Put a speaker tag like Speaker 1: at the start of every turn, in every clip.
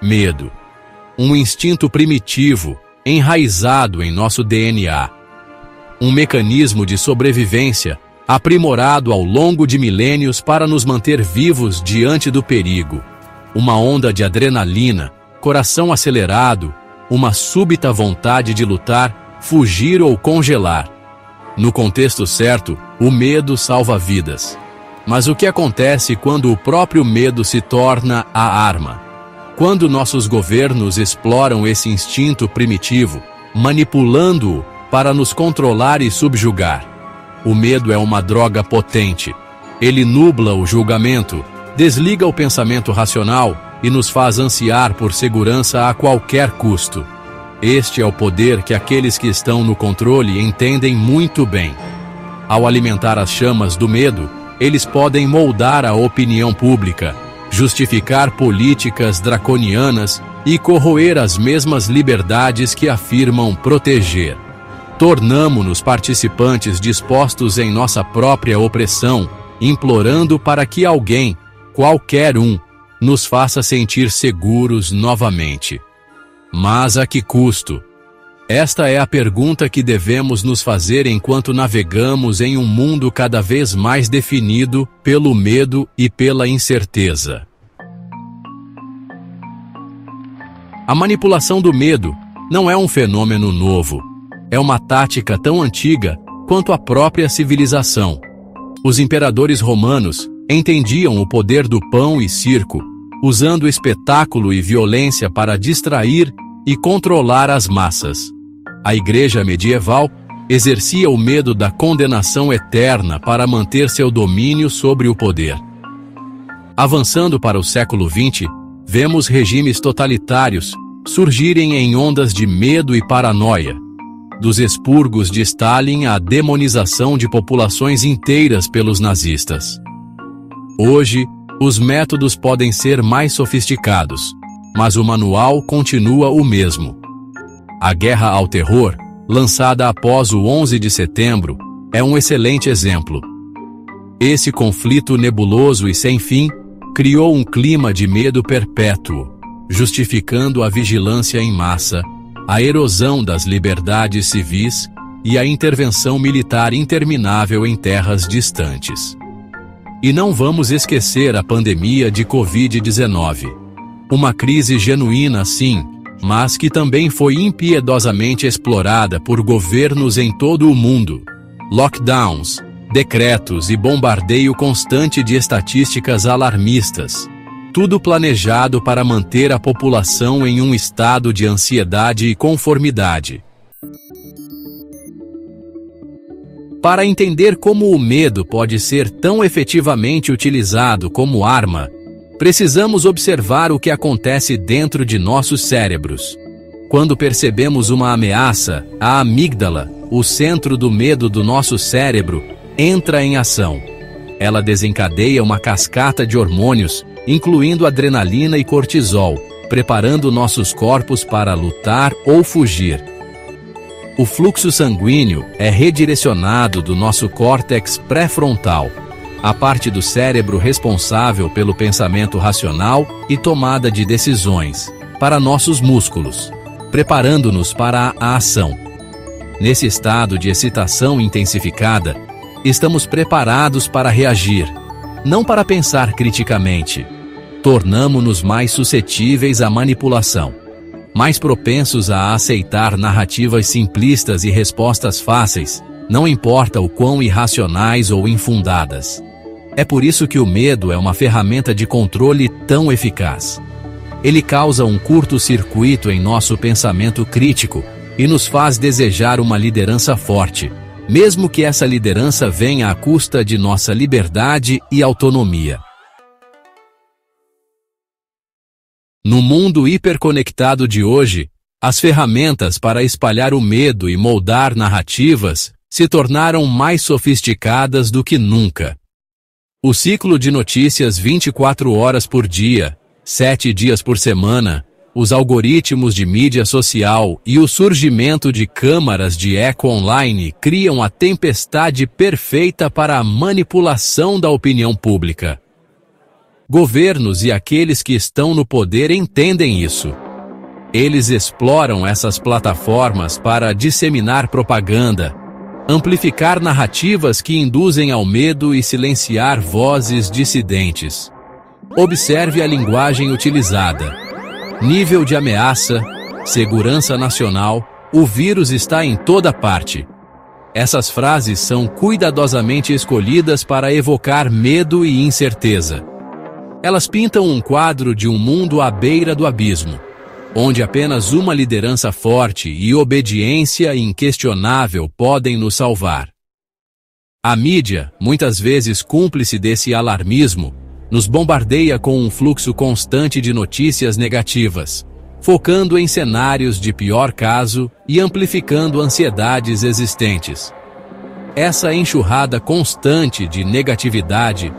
Speaker 1: Medo. Um instinto primitivo, enraizado em nosso DNA. Um mecanismo de sobrevivência aprimorado ao longo de milênios para nos manter vivos diante do perigo. Uma onda de adrenalina, coração acelerado, uma súbita vontade de lutar, fugir ou congelar. No contexto certo, o medo salva vidas. Mas o que acontece quando o próprio medo se torna a arma? Quando nossos governos exploram esse instinto primitivo, manipulando-o para nos controlar e subjugar. O medo é uma droga potente. Ele nubla o julgamento, desliga o pensamento racional e nos faz ansiar por segurança a qualquer custo. Este é o poder que aqueles que estão no controle entendem muito bem. Ao alimentar as chamas do medo, eles podem moldar a opinião pública, justificar políticas draconianas e corroer as mesmas liberdades que afirmam proteger. Tornamo-nos participantes dispostos em nossa própria opressão, implorando para que alguém, qualquer um, nos faça sentir seguros novamente. Mas a que custo? Esta é a pergunta que devemos nos fazer enquanto navegamos em um mundo cada vez mais definido pelo medo e pela incerteza. A manipulação do medo não é um fenômeno novo. É uma tática tão antiga quanto a própria civilização. Os imperadores romanos entendiam o poder do pão e circo, usando espetáculo e violência para distrair e controlar as massas. A Igreja medieval exercia o medo da condenação eterna para manter seu domínio sobre o poder. Avançando para o século XX, vemos regimes totalitários surgirem em ondas de medo e paranoia. Dos expurgos de Stalin à demonização de populações inteiras pelos nazistas. Hoje, os métodos podem ser mais sofisticados, mas o manual continua o mesmo. A guerra ao terror, lançada após o 11 de setembro, é um excelente exemplo. Esse conflito nebuloso e sem fim criou um clima de medo perpétuo, justificando a vigilância em massa, a erosão das liberdades civis e a intervenção militar interminável em terras distantes. E não vamos esquecer a pandemia de Covid-19. Uma crise genuína, sim, mas que também foi impiedosamente explorada por governos em todo o mundo. Lockdowns, decretos e bombardeio constante de estatísticas alarmistas. Tudo planejado para manter a população em um estado de ansiedade e conformidade. Para entender como o medo pode ser tão efetivamente utilizado como arma, precisamos observar o que acontece dentro de nossos cérebros. Quando percebemos uma ameaça, a amígdala, o centro do medo do nosso cérebro, entra em ação. Ela desencadeia uma cascata de hormônios, incluindo adrenalina e cortisol, preparando nossos corpos para lutar ou fugir. O fluxo sanguíneo é redirecionado do nosso córtex pré-frontal, a parte do cérebro responsável pelo pensamento racional e tomada de decisões, para nossos músculos, preparando-nos para a ação. Nesse estado de excitação intensificada, estamos preparados para reagir, não para pensar criticamente. Tornamo-nos mais suscetíveis à manipulação, mais propensos a aceitar narrativas simplistas e respostas fáceis, não importa o quão irracionais ou infundadas. É por isso que o medo é uma ferramenta de controle tão eficaz. Ele causa um curto-circuito em nosso pensamento crítico e nos faz desejar uma liderança forte, mesmo que essa liderança venha à custa de nossa liberdade e autonomia. No mundo hiperconectado de hoje, as ferramentas para espalhar o medo e moldar narrativas se tornaram mais sofisticadas do que nunca. O ciclo de notícias 24 horas por dia, 7 dias por semana, os algoritmos de mídia social e o surgimento de câmaras de eco online criam a tempestade perfeita para a manipulação da opinião pública. Governos e aqueles que estão no poder entendem isso. Eles exploram essas plataformas para disseminar propaganda, amplificar narrativas que induzem ao medo e silenciar vozes dissidentes. Observe a linguagem utilizada. Nível de ameaça, segurança nacional, o vírus está em toda parte. Essas frases são cuidadosamente escolhidas para evocar medo e incerteza. Elas pintam um quadro de um mundo à beira do abismo, onde apenas uma liderança forte e obediência inquestionável podem nos salvar. A mídia, muitas vezes cúmplice desse alarmismo, nos bombardeia com um fluxo constante de notícias negativas, focando em cenários de pior caso e amplificando ansiedades existentes. Essa enxurrada constante de negatividade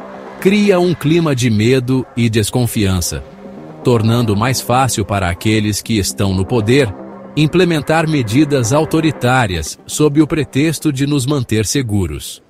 Speaker 1: cria um clima de medo e desconfiança, tornando mais fácil para aqueles que estão no poder implementar medidas autoritárias sob o pretexto de nos manter seguros.